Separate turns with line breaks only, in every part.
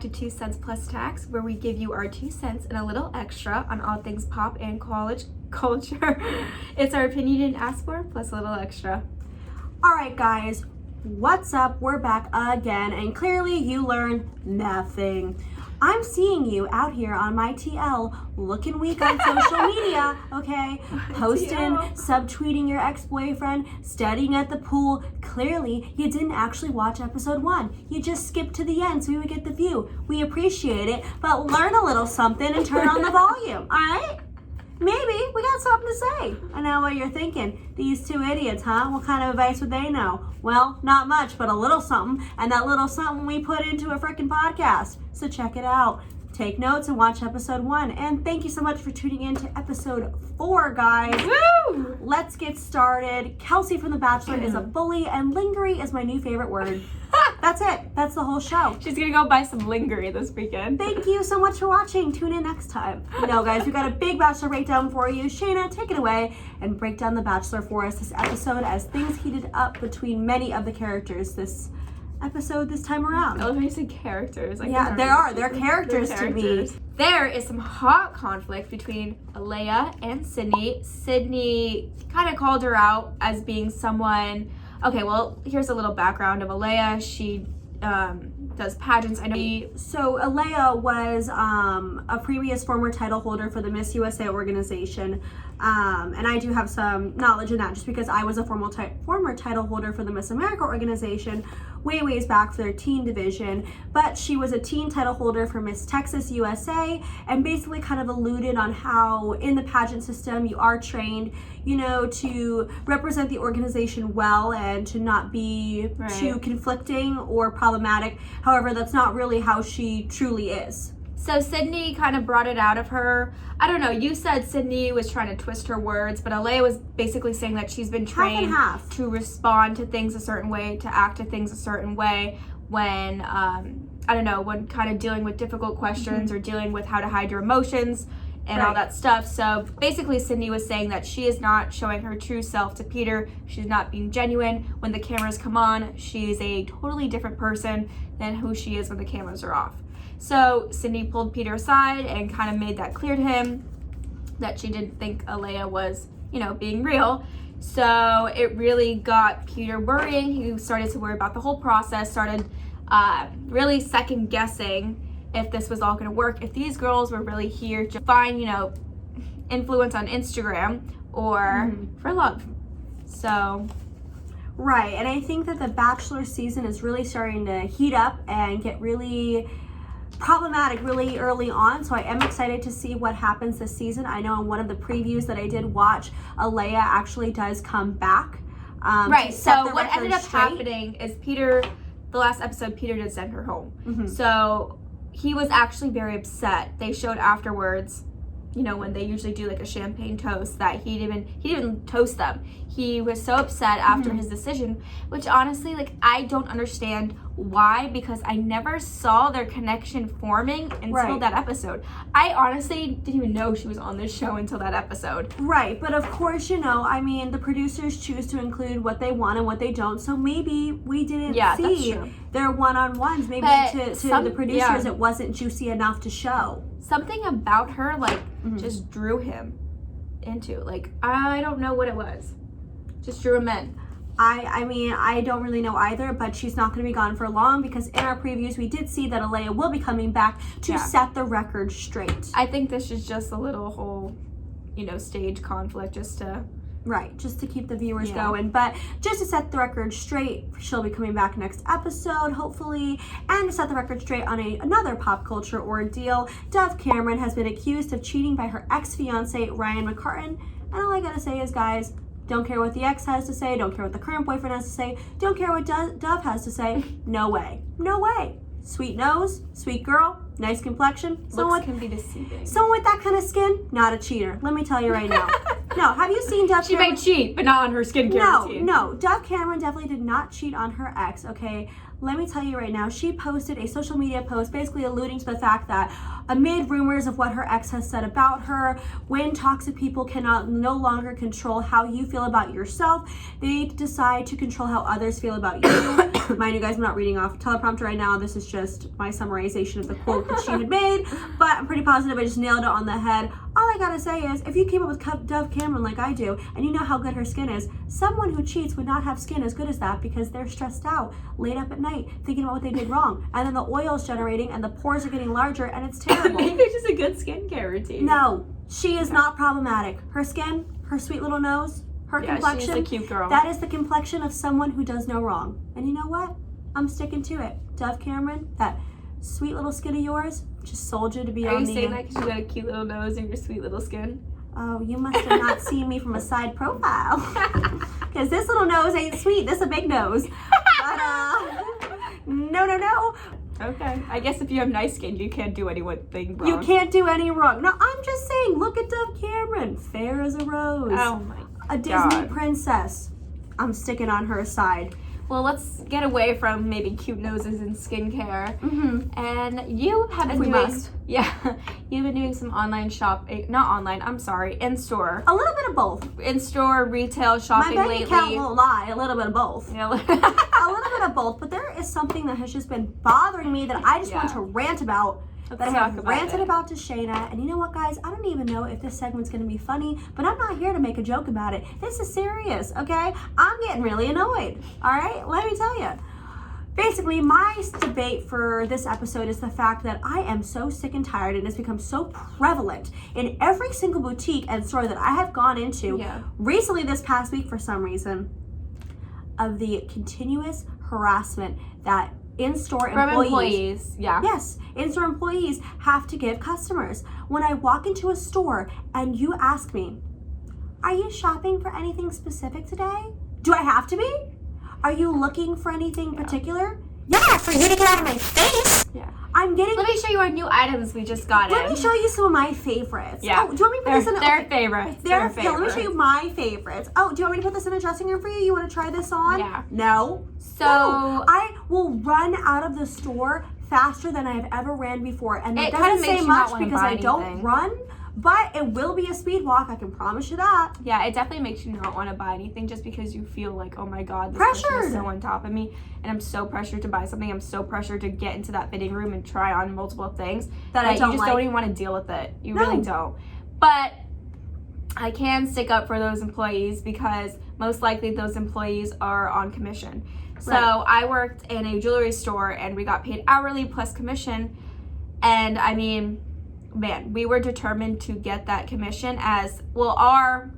to 2 cents plus tax, where we give you our 2 cents and a little extra on all things pop and college culture. It's our opinion you didn't ask for, plus a little extra.
All right, guys, what's up? We're back again, and clearly you learned nothing. I'm seeing you out here on my TL looking weak on social media, okay? Posting, subtweeting your ex-boyfriend, studying at the pool. Clearly, you didn't actually watch episode 1. You just skipped to the end so we would get the view. We appreciate it, but learn a little something and turn on the volume, all right? Maybe we got something to say. I know what you're thinking. These two idiots, huh? What kind of advice would they know? Well, not much, but a little something. And that little something we put into a freaking podcast. So check it out. Take notes and watch episode 1. And thank you so much for tuning in to episode 4, guys.
Woo!
Let's get started. Kelsey from The Bachelor is a bully, and lingerie is my new favorite word. That's it. That's the whole show.
She's gonna go buy some lingerie this weekend.
Thank you so much for watching. Tune in next time. No, guys, we got a big Bachelor breakdown for you. Shayna, take it away and break down The Bachelor for us this episode as things heated up between many of the characters this episode this time around.
I love how you say characters. Like
Yeah, there are. They're characters to me.
There is some hot conflict between Alea and Sydney. Sydney kind of called her out as being someone. Okay, well, here's a little background of Alea. She does pageants. I know.
So Alea was a previous former title holder for the Miss USA organization. And I do have some knowledge in that just because I was a former title holder for the Miss America organization ways back for their teen division. But she was a teen title holder for Miss Texas USA, and basically kind of alluded on how in the pageant system you are trained, you know, to represent the organization well and to not be too conflicting or problematic. However, that's not really how she truly is.
So Sydney kind of brought it out of her. I don't know, you said Sydney was trying to twist her words, but Alea was basically saying that she's been trained to respond to things a certain way, to act to things a certain way when, I don't know, when kind of dealing with difficult questions or dealing with how to hide your emotions and all that stuff. So basically Sydney was saying that she is not showing her true self to Peter. She's not being genuine. When the cameras come on, she is a totally different person than who she is when the cameras are off. So Sydney pulled Peter aside and kind of made that clear to him that she didn't think Alea was, you know, being real. So it really got Peter worrying. He started to worry about the whole process, started really second guessing if this was all going to work, if these girls were really here to find, you know, influence on Instagram or for love. So...
Right, and I think that the Bachelor season is really starting to heat up and get really problematic really early on, so I am excited to see what happens this season. I know in one of the previews that I did watch, Alea actually does come back.
So what ended up happening is Peter, the last episode, Peter did send her home. So he was actually very upset. They showed afterwards, you know, when they usually do like a champagne toast, that he didn't even toast them. He was so upset after his decision, which honestly, like, I don't understand why, because I never saw their connection forming until that episode. I honestly didn't even know she was on this show until that episode.
Right, but of course, you know, I mean, the producers choose to include what they want and what they don't, so maybe we didn't see their one-on-ones. Maybe to the producers it wasn't juicy enough to show.
Something about her, like, just drew him into, like, I don't know what it was. Just drew him in.
I mean, I don't really know either, but she's not going to be gone for long because in our previews, we did see that Alea will be coming back to set the record straight.
I think this is just a little whole, you know, stage conflict just to...
Right, just to keep the viewers going. But just to set the record straight, she'll be coming back next episode, hopefully. And to set the record straight on another pop culture ordeal, Dove Cameron has been accused of cheating by her ex-fiance, Ryan McCartan. And all I gotta say is, guys, don't care what the ex has to say, don't care what the current boyfriend has to say, don't care what Dove has to say. No way. No way. Sweet nose, sweet girl, nice complexion.
Looks can be deceiving.
Someone with that kind of skin, not a cheater. Let me tell you right now. No, have you seen Dove Cameron?
She may cheat, but not on her skincare routine.
No, Dove Cameron definitely did not cheat on her ex, okay? Let me tell you right now, she posted a social media post basically alluding to the fact that amid rumors of what her ex has said about her, when toxic people cannot no longer control how you feel about yourself, they decide to control how others feel about you. Mind you guys, I'm not reading off teleprompter right now. This is just my summarization of the quote that she had made, but I'm pretty positive I just nailed it on the head. All I gotta say is, if you came up with Dove Cameron like I do, and you know how good her skin is, someone who cheats would not have skin as good as that because they're stressed out, laid up at night, thinking about what they did wrong. And then the oil's generating and the pores are getting larger and it's terrible.
Maybe it's just a good skincare routine.
No, she is not problematic. Her skin, her sweet little nose, her complexion.
She's a cute girl.
That is the complexion of someone who does no wrong. And you know what? I'm sticking to it. Dove Cameron, that sweet little skin of yours, just sold you to be on the...
Are you saying that because you got a cute little nose and your sweet little skin?
Oh, you must have not seen me from a side profile. Because this little nose ain't sweet. This is a big nose. But, no.
Okay. I guess if you have nice skin, you can't do anything wrong.
You can't do any wrong. No, I'm just saying, look at Dove Cameron. Fair as a rose.
Oh my
A Disney princess. I'm sticking on her side.
Well, let's get away from maybe cute noses and skincare.
Mm-hmm.
And you have been doing... Yeah. You've been doing some online shopping. Not online, I'm sorry. In-store.
A little bit of both.
In-store retail shopping lately.
My bank account won't lie. A little bit of both.
Yeah.
A little bit of both. But there is something that has just been bothering me that I just want to rant about. That I have ranted about to Shayna, and you know what, guys? I don't even know if this segment's going to be funny, but I'm not here to make a joke about it. This is serious, okay? I'm getting really annoyed, all right? Let me tell you. Basically, my debate for this episode is the fact that I am so sick and tired, and it's become so prevalent in every single boutique and store that I have gone into recently this past week for some reason, of the continuous harassment that in-store employees. Yes, in-store employees have to give customers. When I walk into a store and you ask me, are you shopping for anything specific today? Do I have to be? Are you looking for anything particular? Yeah, for you to get out of my face.
Yeah.
I'm getting...
Let me show you our new items we just got
Let me show you some of my favorites.
Yeah.
Oh, do you want me to put this in...
Their favorites.
Their favorites. Let me show you my favorites. Oh, do you want me to put this in a dressing room for you? You want to try this on?
Yeah.
No.
So...
I will run out of the store faster than I've ever ran before. And that doesn't say much because I don't run, but it will be a speed walk. I can promise you that.
Yeah, it definitely makes you not want to buy anything just because you feel like, oh my God, this person is so on top of me. And I'm so pressured to buy something. I'm so pressured to get into that fitting room and try on multiple things that you just don't even want to deal with it. You really don't. But I can stick up for those employees because most likely those employees are on commission. So I worked in a jewelry store and we got paid hourly plus commission. And I mean, man, we were determined to get that commission as well. Our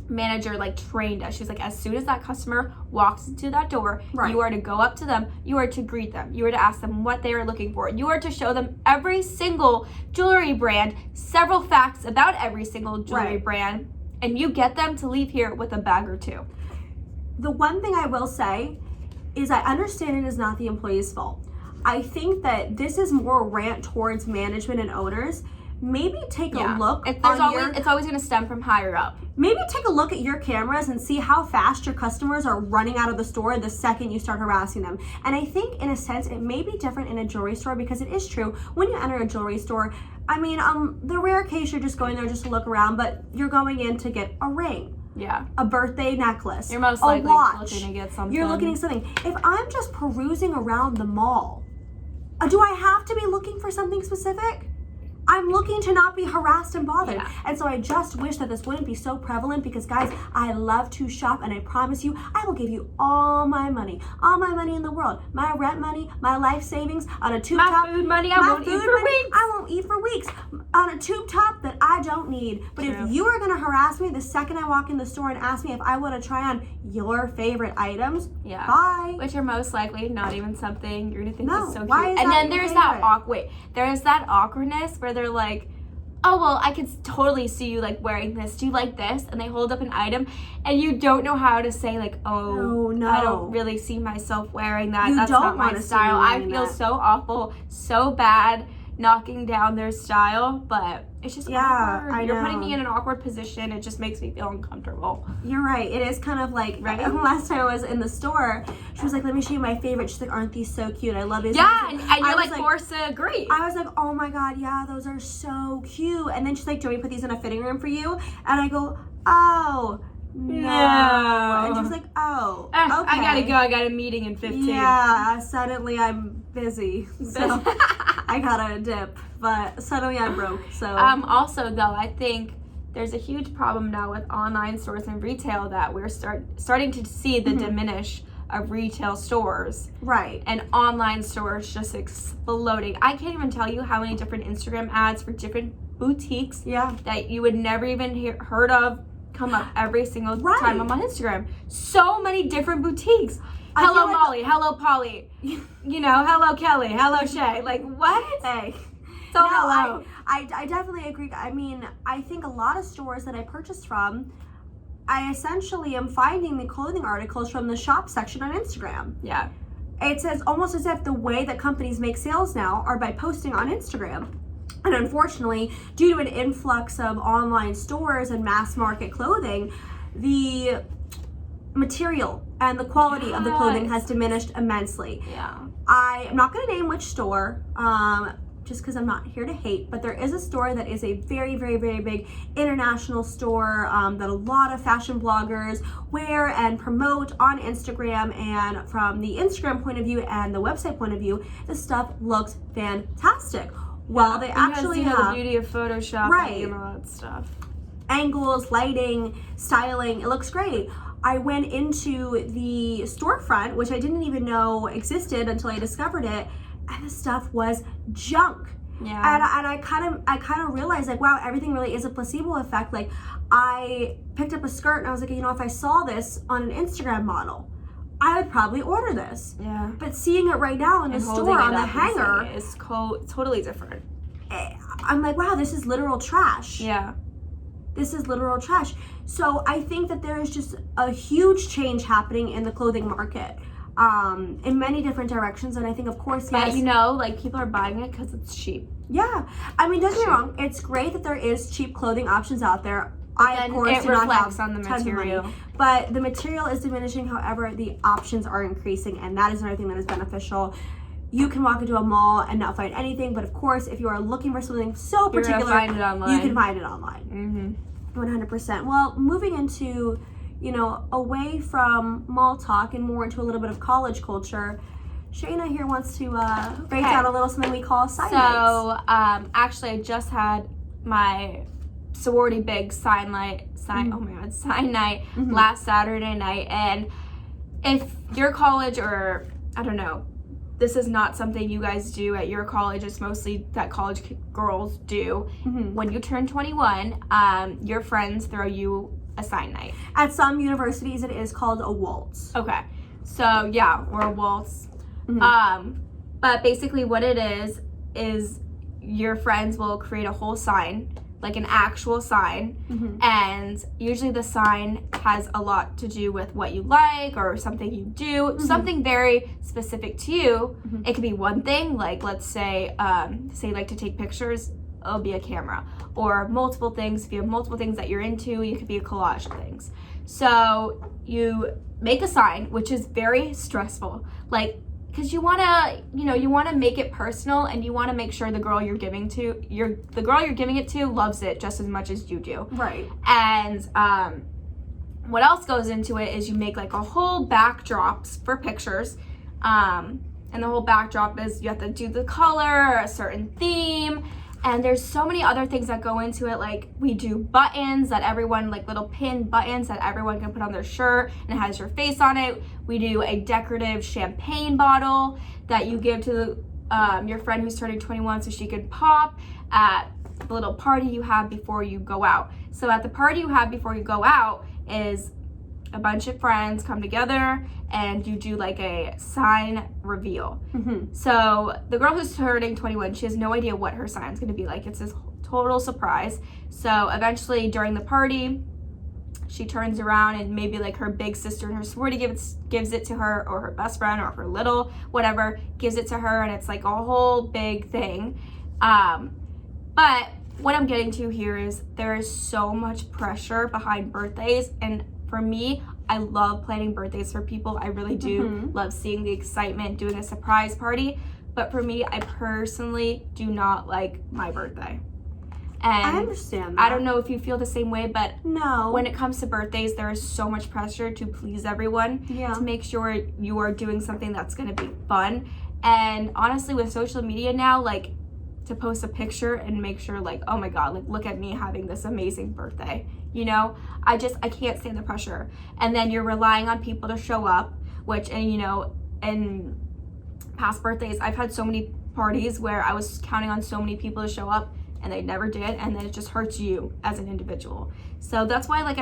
manager trained us. She was like, as soon as that customer walks into that door, you are to go up to them, you are to greet them, you are to ask them what they are looking for, you are to show them every single jewelry brand, several facts about every single jewelry brand, and you get them to leave here with a bag or two.
The one thing I will say is I understand it is not the employee's fault. I think that this is more a rant towards management and owners. Maybe take a look.
It's always going to stem from higher up.
Maybe take a look at your cameras and see how fast your customers are running out of the store the second you start harassing them. And I think, in a sense, it may be different in a jewelry store because it is true. When you enter a jewelry store, I mean, the rare case you're just going there just to look around, but you're going in to get a ring.
Yeah.
A birthday necklace.
You're most likely looking to get something.
You're looking at something. If I'm just perusing around the mall, do I have to be looking for something specific? I'm looking to not be harassed and bothered.
Yeah.
And so I just wish that this wouldn't be so prevalent because, guys, I love to shop and I promise you, I will give you all my money in the world. My rent money, my life savings on a tube top.
My food money, I won't eat for weeks.
I won't eat for weeks on a tube top that I don't need. But if you are going to harass me the second I walk in the store and ask me if I want to try on your favorite items, bye.
Which are most likely not even something you're going to think is so cute.
Why is
and
that
then there's that there's that awkwardness where they're like, oh, well, I could totally see you wearing this. Do you like this? And they hold up an item and you don't know how to say no. I don't really see myself wearing that. That's not my style. I feel so awful, so bad knocking down their style, but it's just awkward. You're putting me in an awkward position. It just makes me feel uncomfortable.
You're right. It is kind of last time I was in the store, she was like, let me show you my favorite. She's like, aren't these so cute? I love these.
Yeah, and you're forced to agree.
I was like, oh my God, yeah, those are so cute. And then she's like, do we put these in a fitting room for you? And I go, oh, no. And she's like, oh, okay.
I gotta go. I got a meeting in 15.
Yeah, suddenly I'm busy. So I gotta dip. But suddenly I'm broke. So
also, though, I think there's a huge problem now with online stores and retail that we're starting to see the diminish of retail stores.
Right.
And online stores just exploding. I can't even tell you how many different Instagram ads for different boutiques that you would never even heard of come up every single time I'm on Instagram. So many different boutiques. Hello Molly, hello Polly, hello Kelly, hello Shay. Like, what?
Hey.
So
no,
hello.
I definitely agree. I mean, I think a lot of stores that I purchased from, I essentially am finding the clothing articles from the shop section on Instagram.
Yeah.
It's almost as if the way that companies make sales now are by posting on Instagram. And unfortunately, due to an influx of online stores and mass market clothing, the material and the quality of the clothing has diminished immensely.
Yeah.
I am not going to name which store, just because I'm not here to hate, but there is a store that is a very, very, very big international store that a lot of fashion bloggers wear and promote on Instagram. And from the Instagram point of view and the website point of view, the stuff looks fantastic. Well, they actually have
the beauty of Photoshop and all that stuff.
Angles, lighting, styling. It looks great. I went into the storefront, which I didn't even know existed until I discovered it, and the stuff was junk.
Yeah.
And I kind of realized, like, wow, everything really is a placebo effect. Like, I picked up a skirt and I was like, if I saw this on an Instagram model, I would probably order this.
Yeah.
But seeing it right now in the store on the hanger
is totally different.
I'm like, wow, this is literal trash.
Yeah.
This is literal trash. So I think that there is just a huge change happening in the clothing market in many different directions. And I think, of course,
but people are buying it because it's cheap.
Yeah. I mean, don't get me wrong. It's great that there is cheap clothing options out there. I, of course, do not have
on the
tons
material.
Of money, but the material is diminishing. However, the options are increasing, and that is another thing that is beneficial. You can walk into a mall and not find anything, but of course, if you are looking for something so particular, you can find it online. 100%. Well, moving into, away from mall talk and more into a little bit of college culture, Shayna here wants to break down a little something we call sign nights.
Actually, I just had my sorority big sign night last Saturday night, and if your college, or I don't know, this is not something you guys do at your college, it's mostly that college girls do. When you turn 21, your friends throw you a sign night.
At some universities, it is called a waltz.
Okay, so yeah, or a waltz. But basically what it is your friends will create a whole sign, like an actual sign, and usually the sign has a lot to do with what you like or something you do, something very specific to you. It could be one thing, like let's say you like to take pictures, it'll be a camera, or multiple things. If you have multiple things that you're into, you could be a collage of things. So you make a sign, which is very stressful, like, because you want to make it personal, and you want to make sure the girl you're giving it to loves it just as much as you do.
Right.
And what else goes into it is you make like a whole backdrops for pictures. And the whole backdrop is you have to do the color, a certain theme, and there's so many other things that go into it. Like we do buttons that everyone, like little pin buttons that everyone can put on their shirt and it has your face on it. We do a decorative champagne bottle that you give to your friend who's turning 21 so she could pop at the little party you have before you go out. So at the party you have before you go out is a bunch of friends come together and you do like a sign reveal. So the girl who's turning 21, she has no idea what her sign's gonna be like. It's this total surprise. So eventually during the party, she turns around and maybe like her big sister in her sorority gives it to her, or her best friend, or her little whatever gives it to her, and it's like a whole big thing. But what I'm getting to here is there is so much pressure behind birthdays, and for me, I love planning birthdays for people. I really do love seeing the excitement, doing a surprise party. But for me, I personally do not like my birthday. And
I understand that.
I don't know if you feel the same way, but
no.
When it comes to birthdays, there is so much pressure to please everyone, to make sure you are doing something that's going to be fun. And honestly, with social media now, like, to post a picture and make sure, like, oh my God, like, look at me having this amazing birthday. You know, I can't stand the pressure. And then you're relying on people to show up, which, and you know, in past birthdays, I've had so many parties where I was counting on so many people to show up and they never did, and then it just hurts you as an individual. So that's why, like,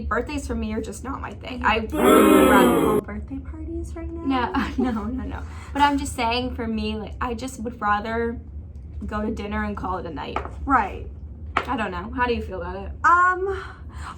birthdays for me are just not my thing. I would rather
birthday parties right now?
No. But I'm just saying, for me, like, I just would rather go to dinner and call it a night.
Right.
I don't know. How do you feel about it?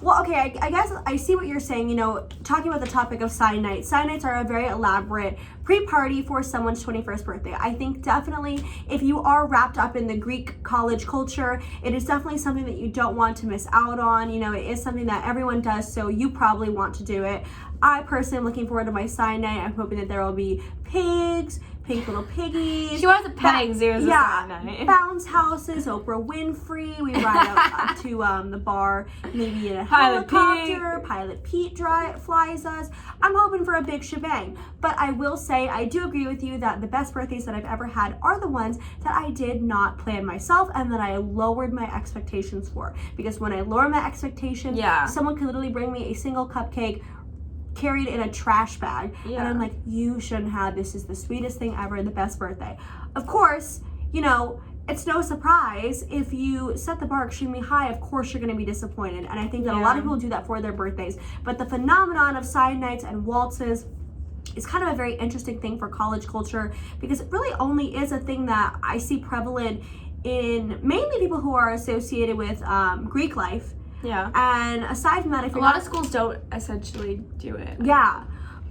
Well, okay, I guess I see what you're saying, you know, talking about the topic of sign nights. Sign nights are a very elaborate pre-party for someone's 21st birthday. I think definitely if you are wrapped up in the Greek college culture, it is definitely something that you don't want to miss out on. You know, it is something that everyone does, so you probably want to do it. I personally am looking forward to my sign night. I'm hoping that there will be pigs, pink little piggies.
She wants a petting zoo as a sign night.
Bounce houses, Oprah Winfrey. We ride up to the bar, maybe in a helicopter. Pilot Pete flies us. I'm hoping for a big shebang. But I will say, I do agree with you that the best birthdays that I've ever had are the ones that I did not plan myself and that I lowered my expectations for. Because when I lower my expectations, someone could literally bring me a single cupcake carried in a trash bag, and I'm like, you shouldn't have, this is the sweetest thing ever, the best birthday. Of course, you know, it's no surprise if you set the bar extremely high, of course you're going to be disappointed, and I think that a lot of people do that for their birthdays. But the phenomenon of sign nights and waltzes is kind of a very interesting thing for college culture, because it really only is a thing that I see prevalent in mainly people who are associated with Greek life.
Yeah.
And aside from that, if
a lot of schools don't essentially do it.
Yeah.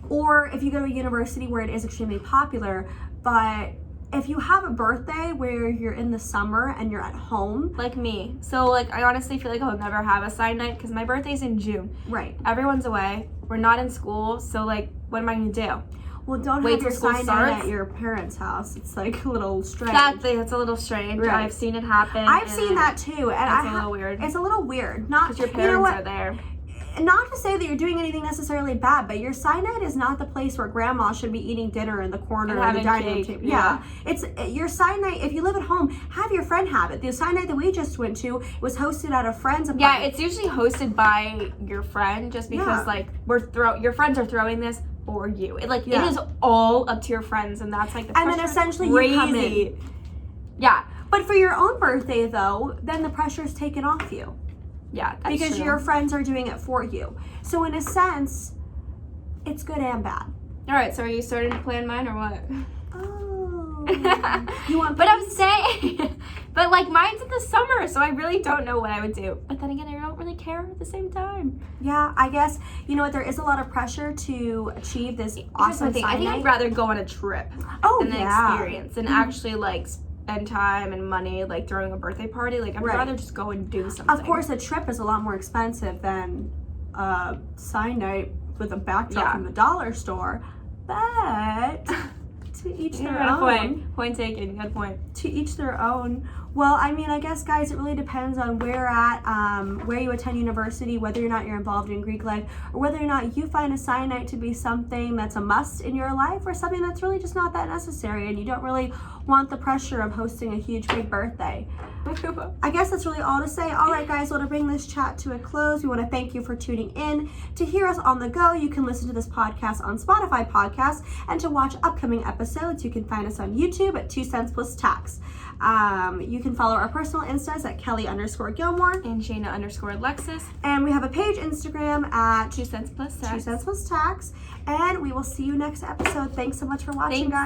Or if you go to a university where it is extremely popular, but if you have a birthday where you're in the summer and you're at home.
Like me. So, like, I honestly feel like I'll never have a sign night because my birthday's in June.
Right.
Everyone's away. We're not in school. So, like, what am I going to do?
Well, don't
wait
have your
till
sign night at your parents' house. It's like a little strange.
Exactly, it's a little strange.
Right.
I've seen it happen.
I've seen that too, and
it's a little weird.
It's a little weird. Not
because your parents are there.
Not to say that you're doing anything necessarily bad, but your sign night is not the place where grandma should be eating dinner in the corner of the dining room table. Yeah. It's your sign night. If you live at home, have your friend have it. The sign night that we just went to was hosted at a friend's apartment.
Yeah, it's usually hosted by your friend, just because like your friends are throwing this for you. It is all up to your friends, and that's like the pressure.
And then essentially
crazy.
You come in.
Yeah.
But for your own birthday though, then the pressure's taken off you.
Yeah, that's
because
true.
Your friends are doing it for you. So in a sense, it's good and bad.
All right, so are you starting to plan mine or what?
Oh. You want?
But I'm saying, but like mine's in the summer, so I really don't know what I would do. But then again, I don't really care at the same time.
Yeah, I guess you know what. There is a lot of pressure to achieve this awesome thing.
I think I'd rather go on a trip and then experience and actually like spend time and money like throwing a birthday party. Like I'd rather just go and do something.
Of course, a trip is a lot more expensive than a sign night with a backdrop from the dollar store, but to each their own.
Point taken. Good point.
To each their own. Well, I mean, I guess, guys, it really depends on where you attend university, whether or not you're involved in Greek life, or whether or not you find a sign night to be something that's a must in your life, or something that's really just not that necessary, and you don't really want the pressure of hosting a huge big birthday. I guess that's really all to say. All right, guys, well, to bring this chat to a close, we want to thank you for tuning in. To hear us on the go, you can listen to this podcast on Spotify Podcasts, and to watch upcoming episodes, you can find us on YouTube at 2 cents plus tax. You can follow our personal Instas at Kelly_Gilmore
and Shayna_Alexis.
And we have a page Instagram at
2 cents plus tax.
2 cents plus tax. And we will see you next episode. Thanks so much for watching, guys.